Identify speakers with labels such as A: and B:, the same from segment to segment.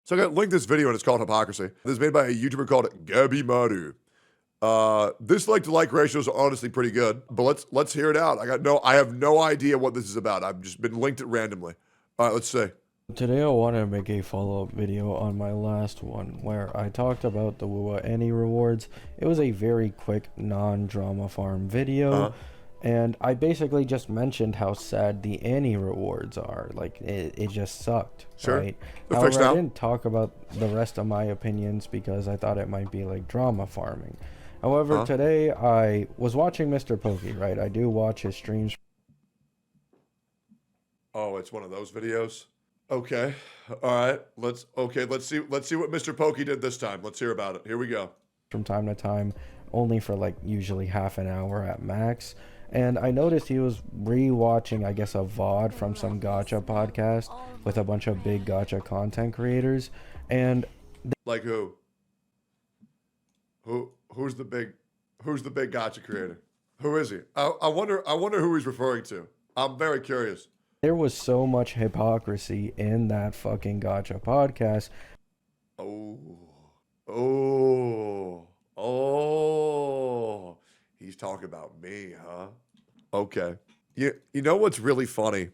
A: So I got linked this video and it's called Hypocrisy. This is made by a YouTuber called Gabi Maru. This like-to-like ratios are honestly pretty good, but let's hear it out. I have no idea what this is about. I've just been linked it randomly. All right, let's see.
B: Today I want to make a follow-up video on my last one where I talked about the Wuthering rewards. It was a very quick non-drama farm video. And I basically just mentioned how sad the Annie rewards are. Like, it just sucked,
A: Sure.
B: right? However, I didn't talk about the rest of my opinions because I thought it might be like drama farming. However, today I was watching Mr. Pokey, right? I do watch his streams.
A: Oh, it's one of those videos? Okay. All right. Let's see what Mr. Pokey did this time. Let's hear about it. Here we go.
B: From time to time, only for like usually half an hour at max. And I noticed he was re-watching, I guess, a VOD from some gacha podcast with a bunch of big gacha content creators. And
A: like who? Who's the big gacha creator? Who is he? I wonder who he's referring to. I'm very curious.
B: There was so much hypocrisy in that fucking gacha podcast.
A: Oh. He's talking about me, huh? Okay. You know what's really funny?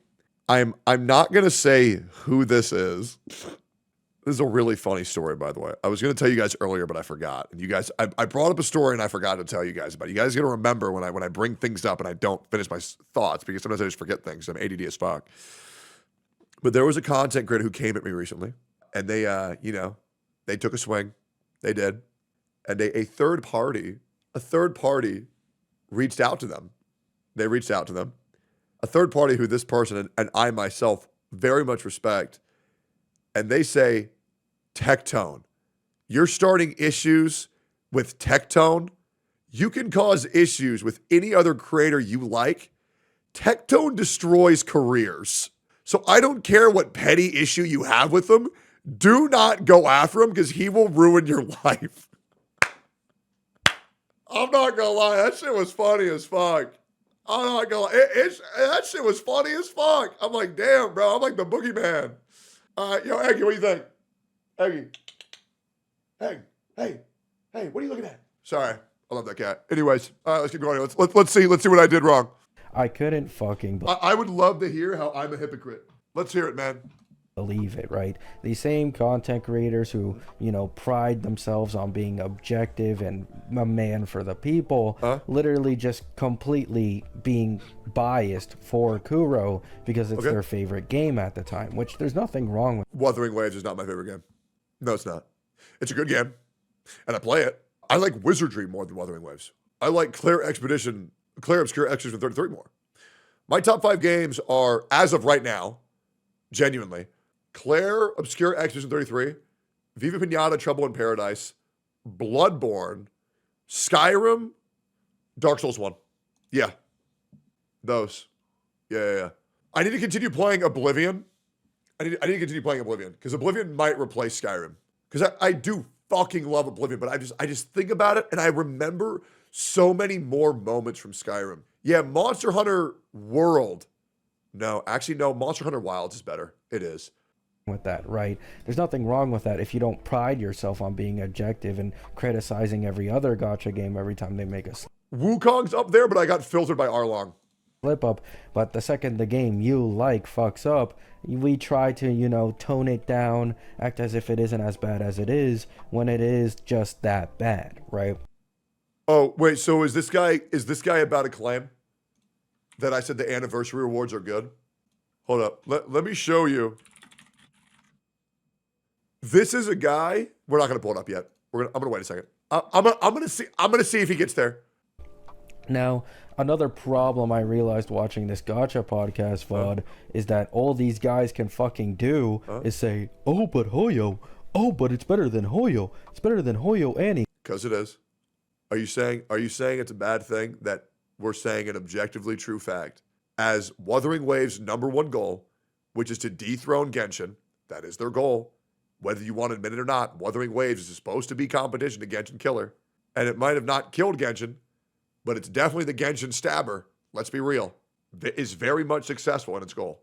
A: I'm not gonna say who this is. This is a really funny story, by the way. I was gonna tell you guys earlier, but I forgot. And you guys, I brought up a story and I forgot to tell you guys about it. You guys gotta remember when I bring things up and I don't finish my thoughts because sometimes I just forget things. I'm ADD as fuck. But there was a content creator who came at me recently, and they, they took a swing. They did, and a third party reached out to them. They reached out to them. A third party who this person and I myself very much respect. And they say, Tectone, you're starting issues with Tectone. You can cause issues with any other creator you like. Tectone destroys careers. So I don't care what petty issue you have with him. Do not go after him because he will ruin your life. I'm not gonna lie, that shit was funny as fuck. I'm not gonna lie, that shit was funny as fuck. I'm like, damn, bro, I'm like the boogeyman. Yo, Eggy, what do you think? Eggy. Hey, what are you looking at? Sorry, I love that cat. Anyways, let's keep going. Let's see what I did wrong.
B: I couldn't fucking
A: I would love to hear how I'm a hypocrite. Let's hear it, man.
B: Believe it, right? These same content creators who, pride themselves on being objective and a man for the people, literally just completely being biased for Kuro because it's their favorite game at the time, which there's nothing wrong with.
A: Wuthering Waves is not my favorite game. No, it's not. It's a good game, and I play it. I like Wizardry more than Wuthering Waves. I like Claire Obscure Expedition 33 more. My top 5 games are, as of right now, genuinely, Claire Obscure Expedition 33, Viva Pinata Trouble in Paradise, Bloodborne, Skyrim, Dark Souls 1. Yeah. Those. Yeah. I need to continue playing Oblivion. I need to continue playing Oblivion because Oblivion might replace Skyrim. Because I do fucking love Oblivion, but I just think about it and I remember so many more moments from Skyrim. Yeah, Monster Hunter World. No, Monster Hunter Wilds is better. It is.
B: With that, right? There's nothing wrong with that if you don't pride yourself on being objective and criticizing every other gacha game every time they make a
A: Wukong's up there, but I got filtered by Arlong.
B: Slip up. But the second the game you like fucks up, we try to, tone it down, act as if it isn't as bad as it is when it is just that bad, right?
A: Oh, wait, so is this guy about to claim that I said the anniversary rewards are good? Hold up. Let me show you. This is a guy. We're not gonna pull it up yet. I'm gonna wait a second. I'm gonna see if he gets there.
B: Now, another problem I realized watching this gacha podcast VOD is that all these guys can fucking do is say, "Oh, but Hoyo. Oh, but it's better than Hoyo. It's better than Hoyo Annie."
A: Because it is. Are you saying it's a bad thing that we're saying an objectively true fact? As Wuthering Waves' #1 goal, which is to dethrone Genshin, that is their goal. Whether you want to admit it or not, Wuthering Waves is supposed to be competition to Genshin Killer. And it might have not killed Genshin, but it's definitely the Genshin stabber. Let's be real. It is very much successful in its goal.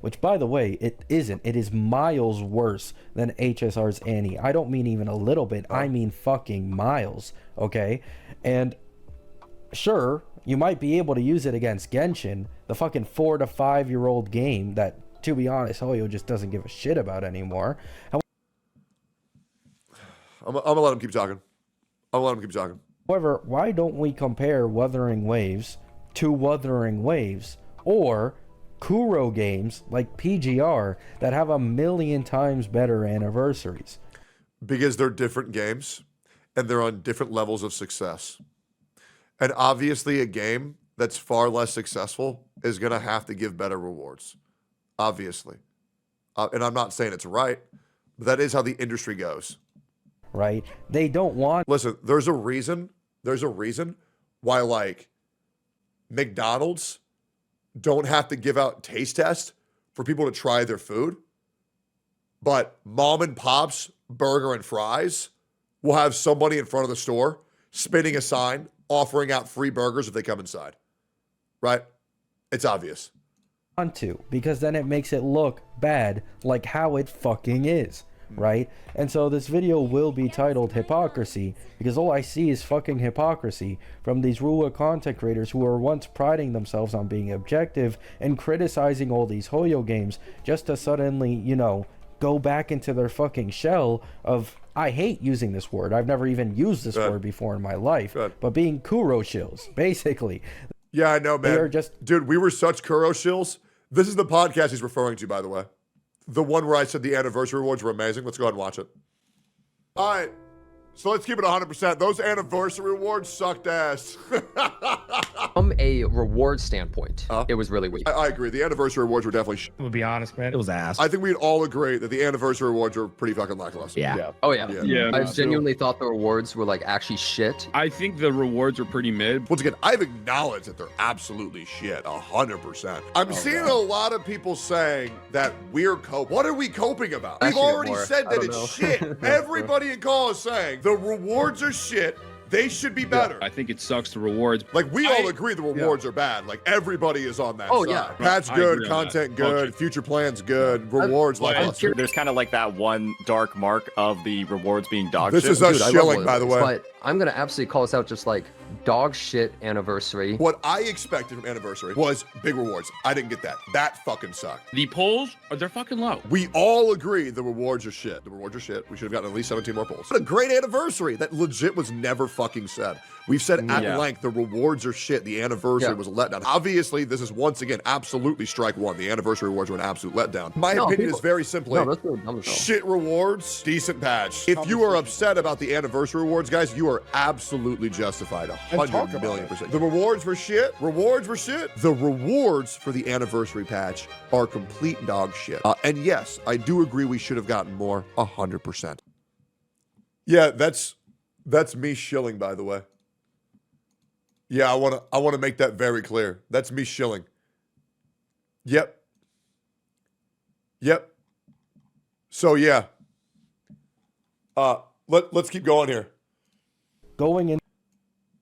B: which, by the way, it isn't. It is miles worse than HSR's Annie. I don't mean even a little bit. I mean fucking miles, okay? And sure, you might be able to use it against Genshin, the fucking 4 to 5 year old game that, to be honest, Hoyo just doesn't give a shit about anymore.
A: I'm gonna let him keep talking.
B: However, why don't we compare Wuthering Waves to Wuthering Waves, or Kuro games like PGR that have a million times better anniversaries?
A: Because they're different games and they're on different levels of success. And obviously a game that's far less successful is going to have to give better rewards. Obviously. And I'm not saying it's right, but that is how the industry goes.
B: Right? They don't want...
A: Listen, there's a reason why, like, McDonald's don't have to give out taste tests for people to try their food, but mom and pop's burger and fries will have somebody in front of the store spinning a sign offering out free burgers if they come inside. Right? It's obvious.
B: Want to, because then it makes it look bad, like how it fucking is. Right? And so this video will be titled Hypocrisy, because all I see is fucking hypocrisy from these Rua content creators who are once priding themselves on being objective and criticizing all these Hoyo games, just to suddenly, you know, go back into their fucking shell of, I hate using this word, I've never even used this word before in my life, but being Kuro shills, basically.
A: Yeah, I know, man.
B: They are just...
A: Dude, we were such Kuro shills. This is the podcast he's referring to, by the way. The one where I said the anniversary rewards were amazing. Let's go ahead and watch it. All right. So let's keep it 100%. Those anniversary rewards sucked ass.
C: From a reward standpoint, it was really weak.
A: I agree. The anniversary rewards were definitely
D: I'm gonna be honest, man. It was ass.
A: I think we'd all agree that the anniversary rewards were pretty fucking lackluster.
D: Yeah.
C: Oh, yeah.
E: Yeah,
C: I
E: me
C: genuinely thought the rewards were, like, actually shit.
E: I think the rewards were pretty mid.
A: Once again, I've acknowledged that they're absolutely shit, 100%. I'm seeing a lot of people saying that we're what are we coping about? We've
C: Actually,
A: already
C: more.
A: said
C: I
A: that
C: don't
A: it's
C: know.
A: shit. Everybody in call is saying the rewards are shit. They should be better.
E: I think it sucks the rewards.
A: Like, we all agree the rewards are bad. Like, everybody is on that side.
C: yeah.
A: Patch
E: I
A: good,
E: agree on
A: content
E: that.
A: good, future plans good, rewards lackluster.
F: There's kind of like that one dark mark of the rewards being dog
A: This
F: shit.
A: is us
C: Dude, I love
A: shilling,
C: Wuthering
A: by the way.
C: Waves, But I'm going to absolutely call this out just like dog shit anniversary.
A: What I expected from Anniversary was big rewards. I didn't get that. That fucking sucked.
E: The polls, they're fucking low.
A: We all agree the rewards are shit. The rewards are shit. We should have gotten at least 17 more polls. What a great anniversary. That legit was never fucking said. We've said at length the rewards are shit. The anniversary was a letdown. Obviously, this is once again absolutely strike one. The anniversary rewards were an absolute letdown. My opinion is very simply
C: No, that's really dumb as hell.
A: shit rewards, decent patch. If you are upset about the anniversary rewards, guys, you are absolutely justified. 100,000,000%. The rewards were shit. Rewards were shit. The rewards for the anniversary patch are complete dog shit. And yes, I do agree we should have gotten more. 100%. Yeah, that's me shilling, by the way. Yeah, I want to make that very clear. That's me shilling. Yep. So yeah. Let's keep going here.
B: Going in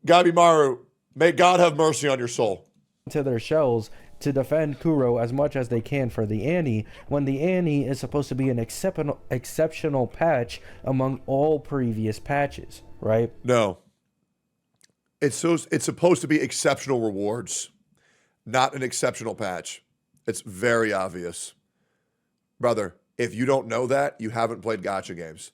A: Gabi Maru, may God have mercy on your soul.
B: to their shells to defend Kuro as much as they can for the Annie, when the Annie is supposed to be an exceptional patch among all previous patches, right?
A: No. It's supposed to be exceptional rewards, not an exceptional patch. It's very obvious. Brother, if you don't know that, you haven't played gacha games.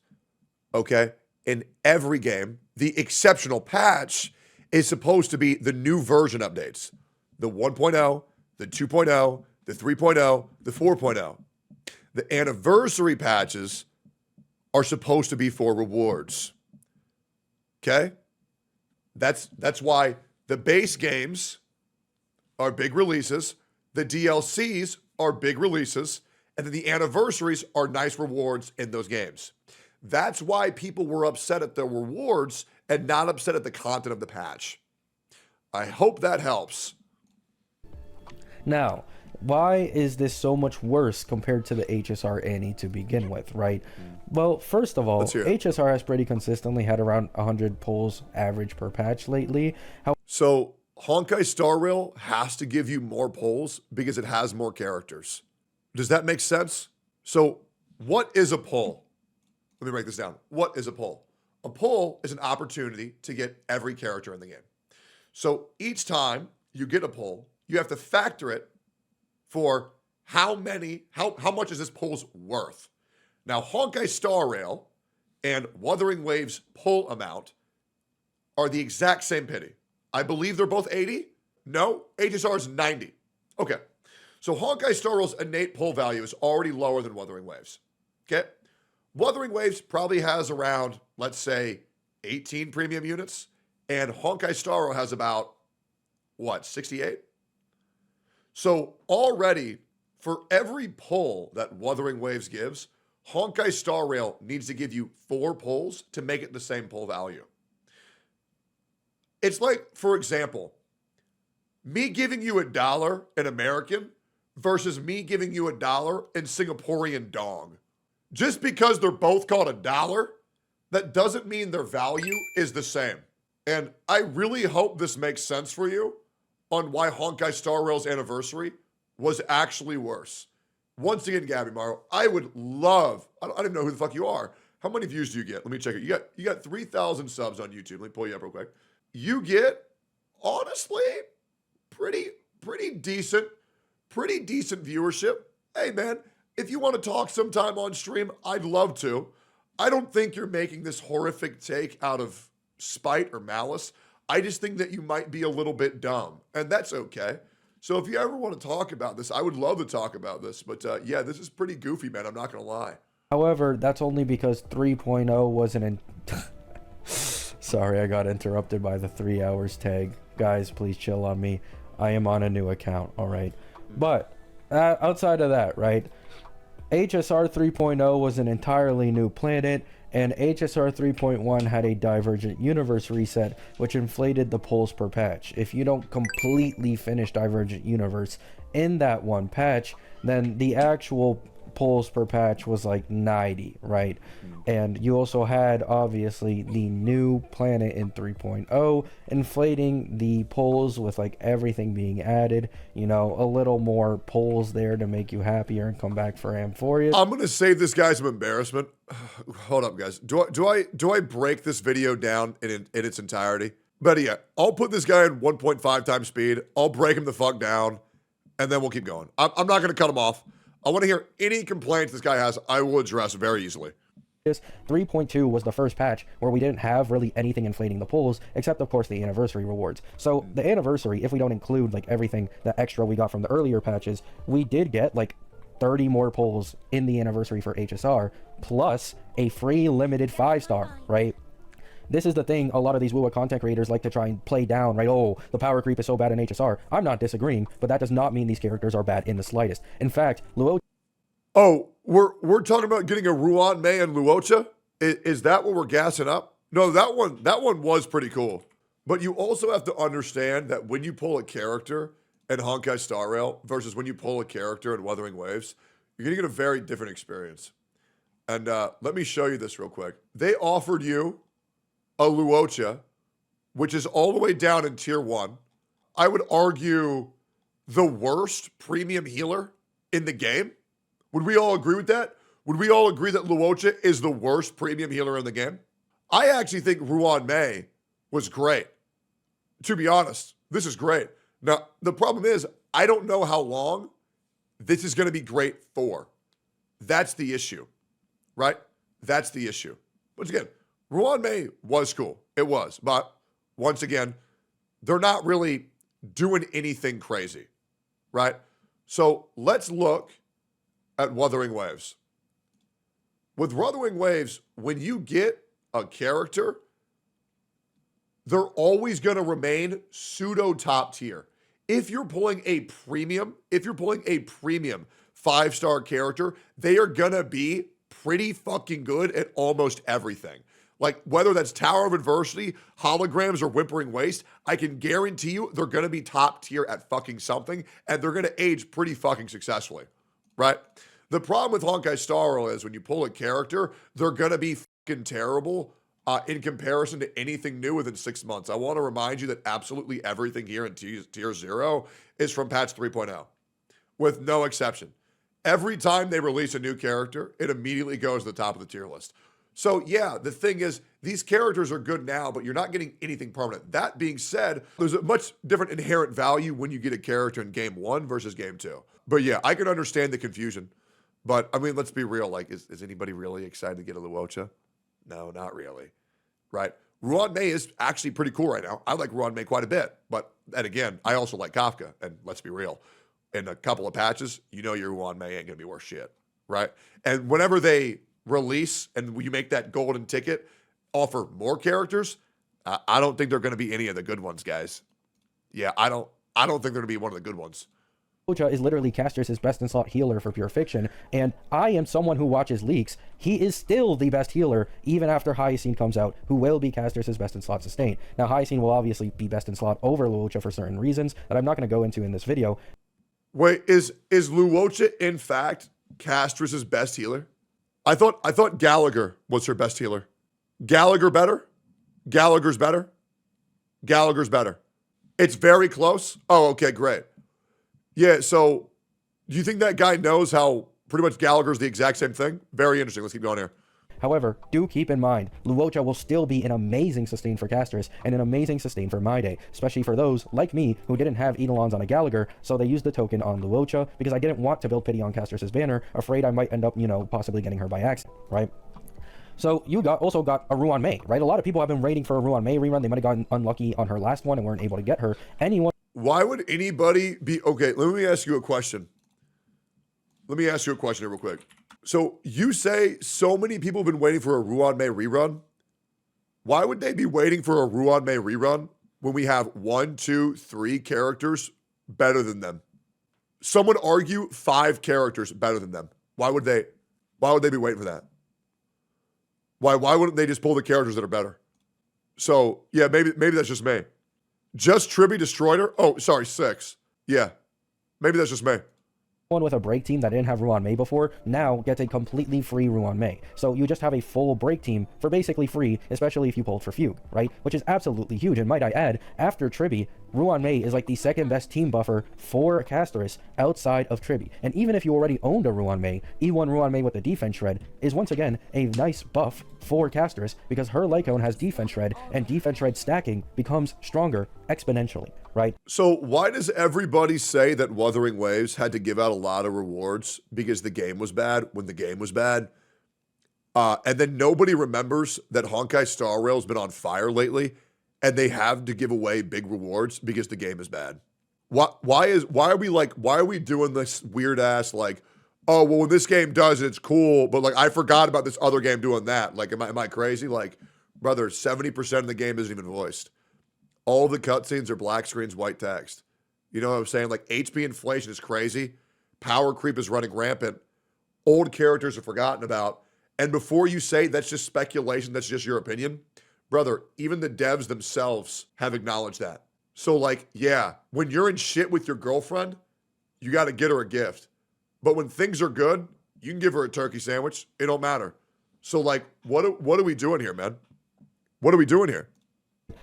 A: Okay? In every game, the exceptional patch is supposed to be the new version updates. The 1.0, the 2.0, the 3.0, the 4.0. The anniversary patches are supposed to be for rewards. Okay? That's why the base games are big releases, the DLCs are big releases, and then the anniversaries are nice rewards in those games. That's why people were upset at the rewards and not upset at the content of the patch. I hope that helps.
B: Now, why is this so much worse compared to the HSR Annie to begin with, right? Well, first of all, HSR has pretty consistently had around 100 polls average per patch lately.
A: So Honkai Star Rail has to give you more polls because it has more characters. Does that make sense? So what is a pull? Let me break this down. What is a pull? A pull is an opportunity to get every character in the game. So each time you get a pull, you have to factor it for how much is this pull's worth. Now, Honkai Star Rail and Wuthering Waves pull amount are the exact same pity. I believe they're both 80. No, HSR is 90. Okay. So Honkai Star Rail's innate pull value is already lower than Wuthering Waves. Okay. Wuthering Waves probably has around, let's say, 18 premium units, and Honkai Star Rail has about, 68? So already, for every pull that Wuthering Waves gives, Honkai Star Rail needs to give you 4 pulls to make it the same pull value. It's like, for example, me giving you $1 in American versus me giving you $1 in Singaporean dong. Just because they're both called $1, that doesn't mean their value is the same. And I really hope this makes sense for you on why Honkai Star Rail's anniversary was actually worse. Once again, Gabby Morrow, I would love, I don't even know who the fuck you are. How many views do you get? Let me check it. You got 3,000 subs on YouTube. Let me pull you up real quick. You get, honestly, pretty decent viewership. Hey, man, if you want to talk sometime on stream, I'd love to. I don't think you're making this horrific take out of spite or malice. I just think that you might be a little bit dumb, and that's okay. So if you ever want to talk about this, I would love to talk about this. But yeah, this is pretty goofy, man. I'm not going to lie.
B: However, that's only because 3.0 wasn't in... Sorry, I got interrupted by the 3 hours tag. Guys, please chill on me. I am on a new account, all right? But outside of that, right? HSR 3.0 was an entirely new planet, and HSR 3.1 had a Divergent Universe reset, which inflated the pulls per patch. If you don't completely finish Divergent Universe in that one patch, then the actual pulls per patch was like 90, right? And you also had, obviously, the new planet in 3.0, inflating the pulls with like everything being added, you know, a little more pulls there to make you happier and come back for Amphoria.
A: I'm going to save this guy some embarrassment. Hold up, guys. Do I break this video down in its entirety? Better yet, I'll put this guy in 1.5 times speed. I'll break him the fuck down, and then we'll keep going. I'm not going to cut him off. I want to hear any complaints this guy has. I will address very easily.
B: 3.2 was the first patch where we didn't have really anything inflating the pulls, except of course the anniversary rewards. So the anniversary, if we don't include like everything that extra we got from the earlier patches, we did get like 30 more pulls in the anniversary for HSR, plus a free limited 5-star, right? This is the thing a lot of these WoW content creators like to try and play down, right? Oh, the power creep is so bad in HSR. I'm not disagreeing, but that does not mean these characters are bad in the slightest. In fact, Luo...
A: Oh, we're talking about getting a Ruan Mei and Luocha? Is that what we're gassing up? No, that one was pretty cool. But you also have to understand that when you pull a character in Honkai Star Rail versus when you pull a character in Wuthering Waves, you're going to get a very different experience. And let me show you this real quick. They offered you a Luocha, which is all the way down in tier 1. I would argue the worst premium healer in the game. Would we all agree with that? Would we all agree that Luocha is the worst premium healer in the game? I actually think Ruan Mei was great. To be honest, this is great. Now, the problem is, I don't know how long this is going to be great for. That's the issue, right? That's the issue. Once again, Ruan Mei was cool. It was. But once again, they're not really doing anything crazy, right? So let's look at Wuthering Waves. With Wuthering Waves, when you get a character, they're always going to remain pseudo top tier. If you're pulling a premium 5-star character, they are going to be pretty fucking good at almost everything. Like, whether that's Tower of Adversity, holograms, or Whimpering Waste, I can guarantee you they're going to be top tier at fucking something, and they're going to age pretty fucking successfully, right? The problem with Honkai Star Rail is when you pull a character, they're going to be fucking terrible in comparison to anything new within 6 months. I want to remind you that absolutely everything here in Tier 0 is from patch 3.0, with no exception. Every time they release a new character, it immediately goes to the top of the tier list. So yeah, the thing is, these characters are good now, but you're not getting anything permanent. That being said, there's a much different inherent value when you get a character in game 1 versus game 2. But yeah, I can understand the confusion. But I mean, let's be real. Like, is anybody really excited to get a Luocha? No, not really. Right? Ruan Mei is actually pretty cool right now. I like Ruan Mei quite a bit. But, and again, I also like Kafka. And let's be real. In a couple of patches, you know your Ruan Mei ain't going to be worth shit. Right? And whenever they release and you make that golden ticket, offer more characters, I don't think they're going to be any of the good ones, guys. Yeah, I don't think they're going to be one of the good ones.
B: Luocha is literally Castrus' best in slot healer for Pure Fiction, and I am someone who watches leaks. He is still the best healer, even after Hyacine comes out, who will be Castrus' best in slot sustain. Now, Hyacine will obviously be best in slot over Luocha for certain reasons that I'm not going to go into in this video.
A: Wait, is Luocha in fact Castrus' best healer? I thought Gallagher was her best healer. Gallagher better? Gallagher's better? Gallagher's better. It's very close? Oh, okay, great. Yeah, so do you think that guy knows how pretty much Gallagher's the exact same thing? Very interesting. Let's keep going here.
B: However, do keep in mind, Luocha will still be an amazing sustain for Castrus and an amazing sustain for My Day, especially for those, like me, who didn't have Eidolons on a Gallagher, so they used the token on Luocha because I didn't want to build pity on Castrus' banner, afraid I might end up, possibly getting her by accident, right? So you also got a Ruan Mei, right? A lot of people have been waiting for a Ruan Mei rerun. They might have gotten unlucky on her last one and weren't able to get her.
A: Why would anybody be... Okay, let me ask you a question. Let me ask you a question here real quick. So you say so many people have been waiting for a Ruan Mei rerun. Why would they be waiting for a Ruan Mei rerun when we have 1, 2, 3 characters better than them? Some would argue 5 characters better than them. Why would they be waiting for that? Why wouldn't they just pull the characters that are better? So yeah, maybe that's just me. Just Tribby destroyed her? Oh, sorry, 6. Yeah. Maybe that's just me.
B: One with a break team that didn't have Ruan Mei before now gets a completely free Ruan Mei. So you just have a full break team for basically free, especially if you pulled for Fugue, right? Which is absolutely huge. And might I add, after Tribby, Ruan Mei is like the second best team buffer for Castrus outside of Tribby. And even if you already owned a Ruan Mei, E1 Ruan Mei with the defense shred is once again a nice buff for Castrus because her Lycone has defense shred and defense shred stacking becomes stronger exponentially, right?
A: So why does everybody say that Wuthering Waves had to give out a lot of rewards because the game was bad when the game was bad? And then nobody remembers that Honkai Star Rail's been on fire lately and they have to give away big rewards because the game is bad. Why are we doing this weird ass like, oh, well, when this game does it, it's cool, but like I forgot about this other game doing that. Like, am I crazy? Like, brother, 70% of the game isn't even voiced. All the cutscenes are black screens, white text. You know what I'm saying? Like, HP inflation is crazy. Power creep is running rampant. Old characters are forgotten about. And before you say that's just speculation, that's just your opinion, brother, even the devs themselves have acknowledged that. So, like, yeah, when you're in shit with your girlfriend, you got to get her a gift. But when things are good, you can give her a turkey sandwich. It don't matter. So, like, what are we doing here, man? What are we doing here?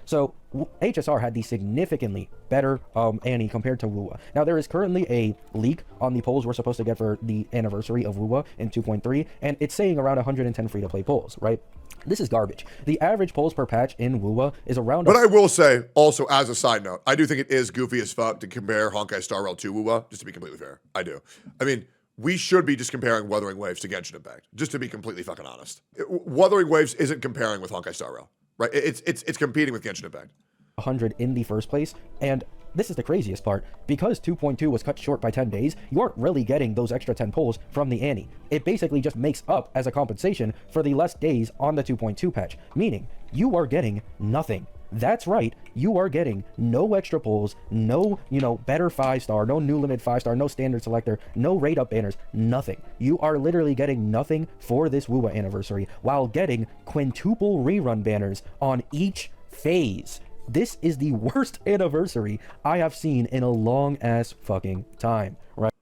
B: So HSR had the significantly better Annie compared to Wuwa. Now there is currently a leak on the polls we're supposed to get for the anniversary of Wuwa in 2.3, and it's saying around 110 free-to-play polls, right? This is garbage. The average polls per patch in Wuwa is around...
A: But I will say, also as a side note, I do think it is goofy as fuck to compare Honkai Star Rail to Wuwa, just to be completely fair. I do. I mean, we should be just comparing Wuthering Waves to Genshin Impact, just to be completely fucking honest. Wuthering Waves isn't comparing with Honkai Star Rail. Right, it's competing with Genshin Impact.
B: 100 in the first place, and this is the craziest part. Because 2.2 was cut short by 10 days, you aren't really getting those extra 10 polls from the Annie. It basically just makes up as a compensation for the less days on the 2.2 patch, meaning you are getting nothing. That's right, you are getting no extra polls, no, better 5-star, no new limit 5-star, no standard selector, no rate up banners, nothing. You are literally getting nothing for this Wuwa anniversary, while getting quintuple rerun banners on each phase. This is the worst anniversary I have seen in a long ass fucking time, right?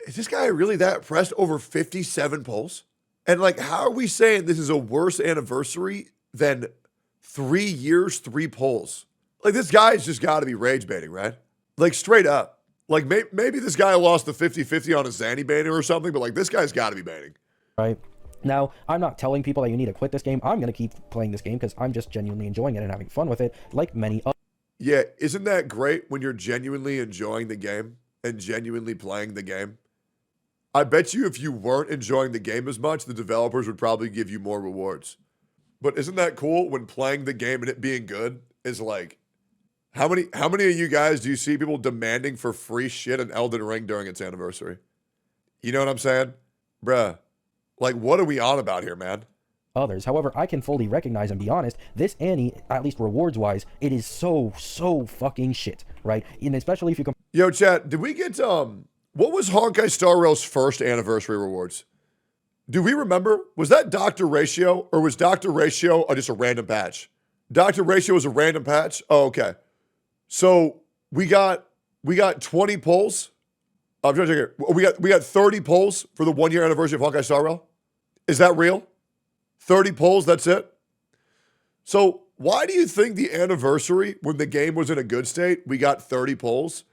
A: Is this guy really that pressed over 57 polls? And like, how are we saying this is a worse anniversary than 3 years, 3 polls? Like, this guy's just got to be rage baiting, right? Like, straight up. Like, maybe this guy lost the 50-50 on a Zanny banner or something, but, like, this guy's got to be banning.
B: Right? Now, I'm not telling people that you need to quit this game. I'm going to keep playing this game because I'm just genuinely enjoying it and having fun with it, like many others.
A: Yeah, isn't that great when you're genuinely enjoying the game and genuinely playing the game? I bet you if you weren't enjoying the game as much, the developers would probably give you more rewards. But isn't that cool when playing the game and it being good is like, how many of you guys do you see people demanding for free shit in Elden Ring during its anniversary? You know what I'm saying? Bruh, like, what are we on about here, man?
B: Others. However, I can fully recognize and be honest, this Annie, at least rewards-wise, it is so fucking shit, right? And especially if you compare...
A: Yo, chat, did we get, what was Honkai Star Rail's first anniversary rewards? Do we remember? Was that Dr. Ratio, or was Dr. Ratio just a random patch? Dr. Ratio was a random patch? Oh, okay. So we got 20 pulls. I'm trying to check here. We got 30 pulls for the 1-year anniversary of Honkai Star Rail. Is that real? 30 pulls, that's it? So why do you think the anniversary, when the game was in a good state, we got 30 pulls,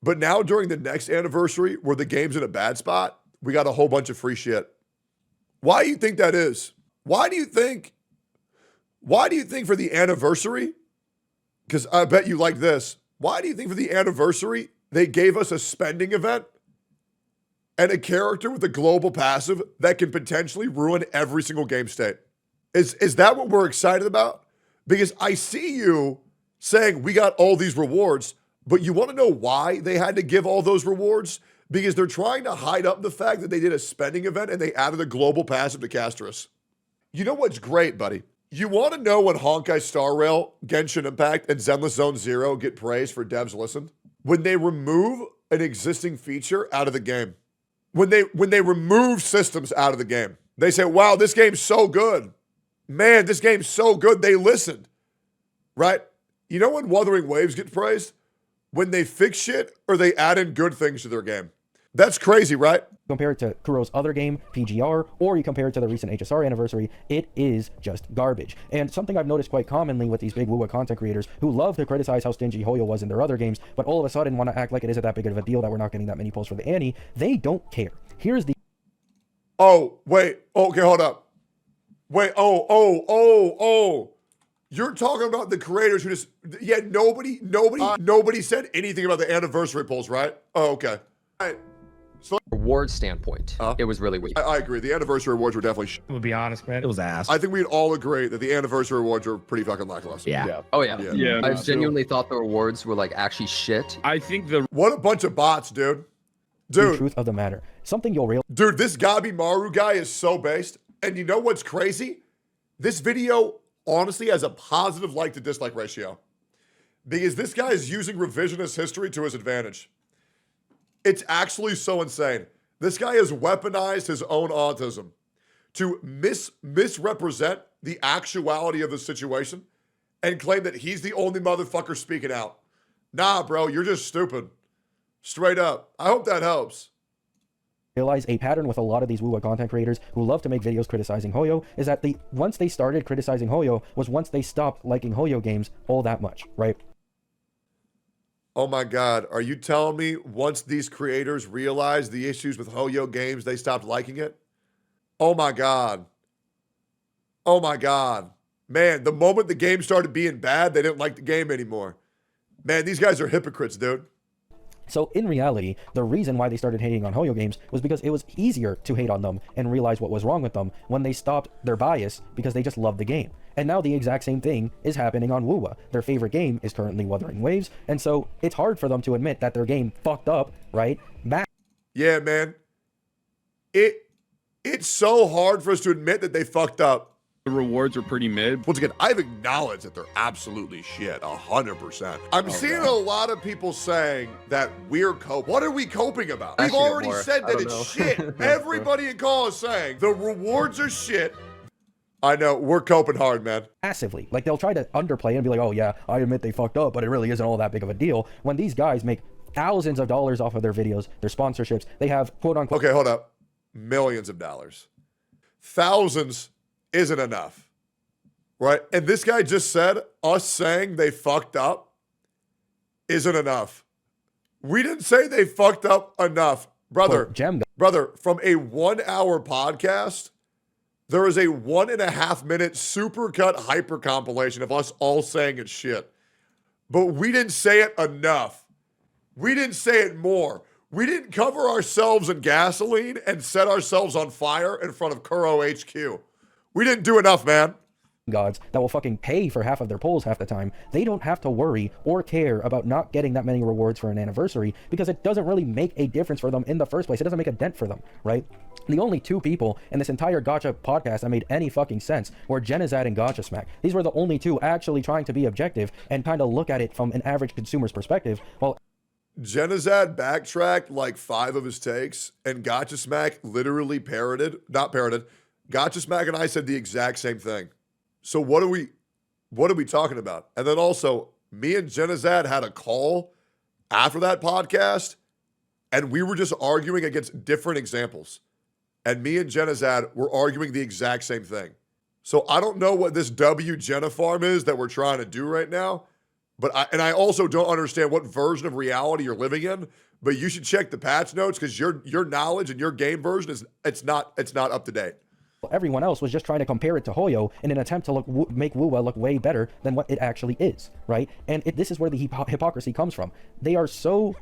A: but now during the next anniversary, where the game's in a bad spot, we got a whole bunch of free shit? Why do you think that is? Why do you think for the anniversary, because I bet you like this, why do you think for the anniversary, they gave us a spending event and a character with a global passive that can potentially ruin every single game state? Is that what we're excited about? Because I see you saying we got all these rewards, but you want to know why they had to give all those rewards? Because they're trying to hide up the fact that they did a spending event and they added a global passive to Castris. You know what's great, buddy? You want to know when Honkai Star Rail, Genshin Impact, and Zenless Zone Zero get praised for devs listened? When they remove an existing feature out of the game. When they remove systems out of the game. They say, wow, this game's so good. Man, this game's so good. They listened. Right? You know when Wuthering Waves get praised? When they fix shit or they add in good things to their game. That's crazy, right?
B: Compare it to Kuro's other game, PGR, or you compare it to the recent HSR anniversary, it is just garbage. And something I've noticed quite commonly with these big WoW content creators who love to criticize how stingy Hoyo was in their other games, but all of a sudden want to act like it isn't that big of a deal that we're not getting that many pulls for the Annie, they don't care. Here's the...
A: Oh, wait. Okay, hold up. Wait, oh. You're talking about the creators who just... Yeah, nobody said anything about the anniversary pulls, right? Oh, okay. All right.
C: Reward standpoint, it was really weak.
A: I agree. The anniversary awards were definitely
D: I'm gonna be honest, man. It was ass.
A: I think we'd all agree that the anniversary awards were pretty fucking lackluster.
D: Yeah.
C: Oh yeah.
E: Yeah.
C: I genuinely thought the rewards were like actually shit.
E: I think the
A: What a bunch of bots, dude.
B: truth of the matter. Something you'll realize...
A: Dude, this Gabi Maru guy is so based. And you know what's crazy? This video honestly has a positive like to dislike ratio. Because this guy is using revisionist history to his advantage. It's actually so insane. This guy has weaponized his own autism to misrepresent the actuality of the situation and claim that he's the only motherfucker speaking out. Nah, bro, you're just stupid. Straight up. I hope that helps.
B: Realize a pattern with a lot of these WoW content creators who love to make videos criticizing Hoyo is that once they started criticizing Hoyo was once they stopped liking Hoyo games all that much, right?
A: Oh my God, are you telling me once these creators realized the issues with Hoyo games, they stopped liking it? Oh my God. Oh my God. Man, the moment the game started being bad, they didn't like the game anymore. Man, these guys are hypocrites, dude.
B: So in reality, the reason why they started hating on Hoyo games was because it was easier to hate on them and realize what was wrong with them when they stopped their bias because they just loved the game. And now the exact same thing is happening on WoW. Their favorite game is currently Wuthering Waves, and so it's hard for them to admit that their game fucked up, right?
A: Yeah, man. It's so hard for us to admit that they fucked up.
E: rewards were pretty mid.
A: Once again, I've acknowledged that they're absolutely shit, 100%. I'm seeing a lot of people saying that we're coping. What are we coping about? We've
C: Actually,
A: already
C: more.
A: said
C: I
A: that
C: don't
A: it's
C: know.
A: shit. Everybody in call is saying the rewards are shit. I know, we're coping hard, man.
B: Massively. Like, they'll try to underplay it and be like, oh yeah, I admit they fucked up, but it really isn't all that big of a deal. When these guys make thousands of dollars off of their videos, their sponsorships, they have quote unquote...
A: Okay, hold up. Millions of dollars. Thousands isn't enough, right? And this guy just said us saying they fucked up isn't enough. We didn't say they fucked up enough. Brother,
B: Gem
A: brother, from a 1 hour podcast, there is a 1.5 minute supercut hyper compilation of us all saying it's shit. But we didn't say it enough. We didn't say it more. We didn't cover ourselves in gasoline and set ourselves on fire in front of Kuro HQ. We didn't do enough, man.
B: gods that will fucking pay for half of their polls half the time. They don't have to worry or care about not getting that many rewards for an anniversary because it doesn't really make a difference for them in the first place. It doesn't make a dent for them, right? The only two people in this entire Gacha podcast that made any fucking sense were Genizad and Gacha Smack. These were the only two actually trying to be objective and kind of look at it from an average consumer's perspective. Well,
A: Genizad backtracked like 5 of his takes, and Gacha Smack literally not parroted. Gacha Smack and I said the exact same thing. So what are we talking about? And then also, me and Genizad had a call after that podcast, and we were just arguing against different examples. And me and Genizad were arguing the exact same thing. So I don't know what this W Genifarm is that we're trying to do right now. But I also don't understand what version of reality you're living in. But you should check the patch notes because your knowledge and your game version it's not up to date.
B: everyone else was just trying to compare it to Hoyo in an attempt to make Wuwa look way better than what it actually is, right? And this is where the hypocrisy comes from. They are so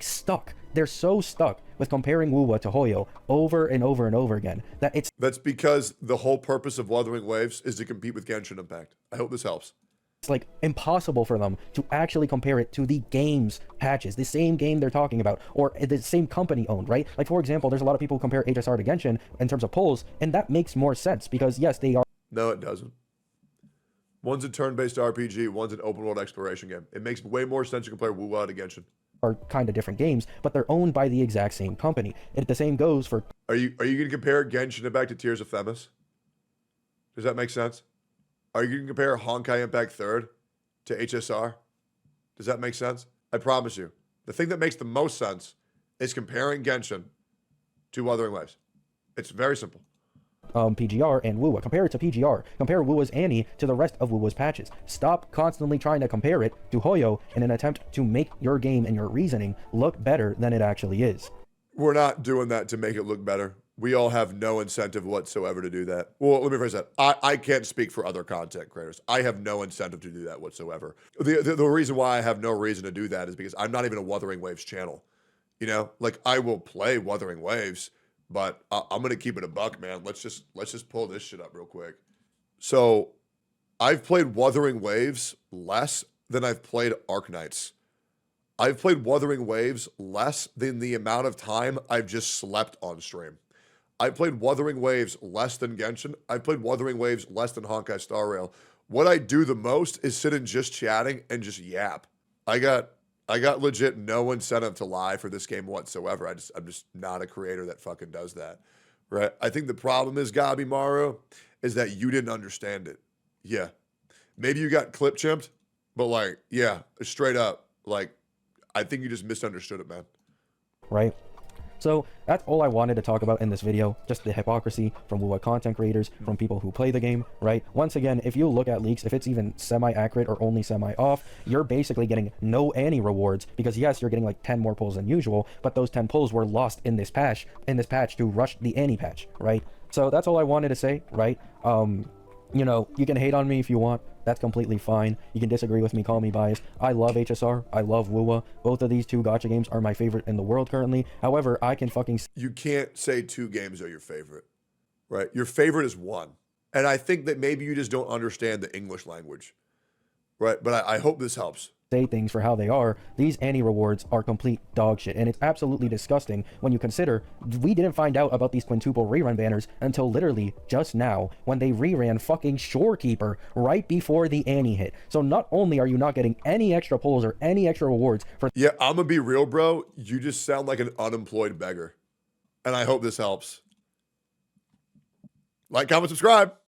B: stuck. They're so stuck with comparing Wuwa to Hoyo over and over and over again that
A: That's because the whole purpose of Wuthering Waves is to compete with Genshin Impact. I hope this helps.
B: It's like impossible for them to actually compare it to the game's patches, the same game they're talking about, or the same company owned, right? Like, for example, there's a lot of people who compare HSR to Genshin in terms of polls, and that makes more sense because, yes, they are.
A: No, it doesn't. One's a turn-based RPG, one's an open-world exploration game. It makes way more sense to compare Wuwa to Genshin.
B: Are kind of different games, but they're owned by the exact same company. And the same goes for.
A: Are you going to compare Genshin Impact to Tears of Themis? Does that make sense? Are you going to compare Honkai Impact 3rd to HSR? Does that make sense? I promise you. The thing that makes the most sense is comparing Genshin to Wuthering Waves. It's very simple.
B: PGR and Wuwa. Compare it to PGR. Compare Wuwa's Annie to the rest of Wuwa's patches. Stop constantly trying to compare it to Hoyo in an attempt to make your game and your reasoning look better than it actually is.
A: We're not doing that to make it look better. We all have no incentive whatsoever to do that. Well, let me phrase that. I can't speak for other content creators. I have no incentive to do that whatsoever. The reason why I have no reason to do that is because I'm not even a Wuthering Waves channel. You know, like I will play Wuthering Waves, but I'm gonna keep it a buck, man. Let's just pull this shit up real quick. So, I've played Wuthering Waves less than I've played Arknights. I've played Wuthering Waves less than the amount of time I've just slept on stream. I played Wuthering Waves less than Genshin. I played Wuthering Waves less than Honkai Star Rail. What I do the most is sit and just chatting and just yap. I got legit no incentive to lie for this game whatsoever. I'm just not a creator that fucking does that, right? I think the problem is, Gabi Maru, is that you didn't understand it. Yeah. Maybe you got clip chimped, but like, yeah, straight up, like, I think you just misunderstood it, man.
B: Right? So that's all I wanted to talk about in this video, just the hypocrisy from Wuwa content creators, from people who play the game, right? Once again, if you look at leaks, if it's even semi-accurate or only semi-off, you're basically getting no Annie rewards because yes, you're getting like 10 more pulls than usual, but those 10 pulls were lost in this patch to rush the Annie patch, right? So that's all I wanted to say, right? You know, you can hate on me if you want. That's completely fine. You can disagree with me, call me biased. I love HSR. I love Wuwa. Both of these two gacha games are my favorite in the world currently. However, I can fucking...
A: You can't say 2 games are your favorite, right? Your favorite is 1. And I think that maybe you just don't understand the English language, right? But I hope this helps.
B: Say things for how they are. These Annie rewards are complete dog shit, and it's absolutely disgusting when you consider we didn't find out about these quintuple rerun banners until literally just now when they reran fucking Shorekeeper right before the Annie hit. So not only are you not getting any extra pulls or any extra rewards for...
A: Yeah, I'm gonna be real, bro. You just sound like an unemployed beggar. And I hope this helps. Like, comment, subscribe.